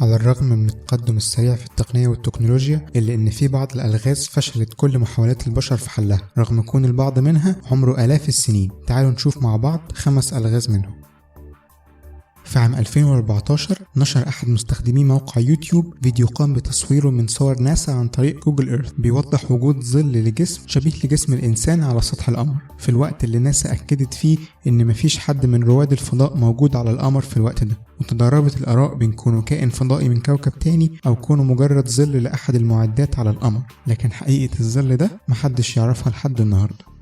على الرغم من التقدم السريع في التقنية والتكنولوجيا إلا إن في بعض الألغاز فشلت كل محاولات البشر في حلها رغم كون البعض منها عمره آلاف السنين. تعالوا نشوف مع بعض 5 ألغاز منهم. في عام 2014 نشر أحد مستخدمي موقع يوتيوب فيديو قام بتصويره من صور ناسا عن طريق جوجل إيرث بيوضح وجود ظل لجسم شبيه لجسم الإنسان على سطح القمر، في الوقت اللي ناسا أكدت فيه إن مفيش حد من رواد الفضاء موجود على القمر في الوقت ده، وتضاربت الآراء بين كونه كائن فضائي من كوكب تاني أو كونه مجرد ظل لأحد المعدات على القمر، لكن حقيقة الظل ده محدش يعرفها لحد النهاردة.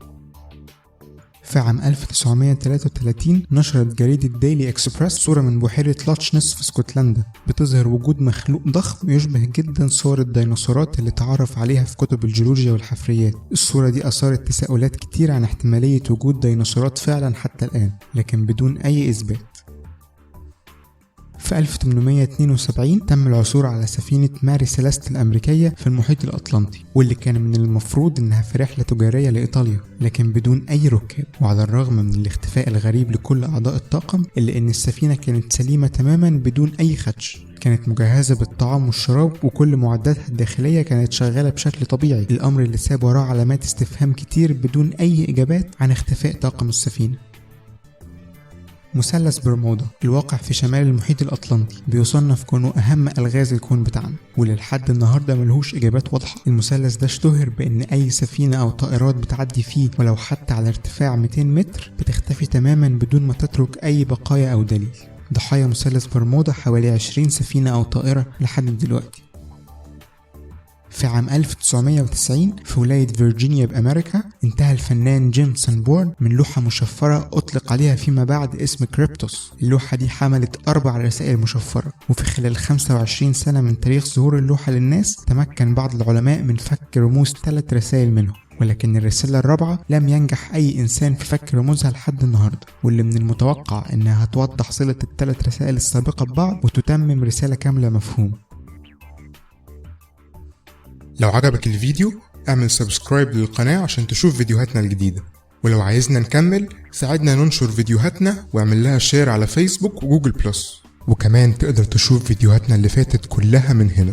في عام 1933 نشرت جريدة ديلي إكسبرس صورة من بحيرة لاتش نس في اسكتلندا بتظهر وجود مخلوق ضخم يشبه جدا صور الديناصورات اللي تعرف عليها في كتب الجيولوجيا والحفريات. الصورة دي أثارت تساؤلات كتير عن احتمالية وجود ديناصورات فعلا حتى الآن، لكن بدون أي إثبات. في 1872 تم العثور على سفينة ماري سيليست الأمريكية في المحيط الأطلنطي، واللي كان من المفروض إنها في رحلة تجارية لإيطاليا لكن بدون أي ركاب. وعلى الرغم من الاختفاء الغريب لكل أعضاء الطاقم إلا إن السفينة كانت سليمة تماما بدون أي خدش، كانت مجهزة بالطعام والشراب وكل معداتها الداخلية كانت شغالة بشكل طبيعي، الأمر اللي ساب وراه علامات استفهام كتير بدون أي إجابات عن اختفاء طاقم السفينة. مثلث برمودا الواقع في شمال المحيط الأطلنطي بيصنف كونه أهم ألغاز الكون بتاعنا، وللحد النهاردة ملهوش إجابات واضحة. المثلث ده اشتهر بأن أي سفينة أو طائرات بتعدي فيه ولو حتى على ارتفاع 200 متر بتختفي تماما بدون ما تترك أي بقايا أو دليل. ضحايا مثلث برمودا حوالي 20 سفينة أو طائرة لحد دلوقتي. في عام 1990 في ولاية فيرجينيا بأمريكا انتهى الفنان جيم سانبورن من لوحة مشفرة أطلق عليها فيما بعد اسم كريبتوس. اللوحة دي حملت 4 رسائل مشفرة، وفي خلال 25 سنة من تاريخ ظهور اللوحة للناس تمكن بعض العلماء من فك رموز 3 رسائل منهم، ولكن الرسالة الرابعة لم ينجح أي إنسان في فك رموزها لحد النهاردة، واللي من المتوقع إنها هتوضح صلة ال3 رسائل السابقة ببعض وتتمم رسالة كاملة مفهومة. لو عجبك الفيديو اعمل سبسكرايب للقناة عشان تشوف فيديوهاتنا الجديدة، ولو عايزنا نكمل ساعدنا ننشر فيديوهاتنا واعمل لها شير على فيسبوك وجوجل بلس، وكمان تقدر تشوف فيديوهاتنا اللي فاتت كلها من هنا.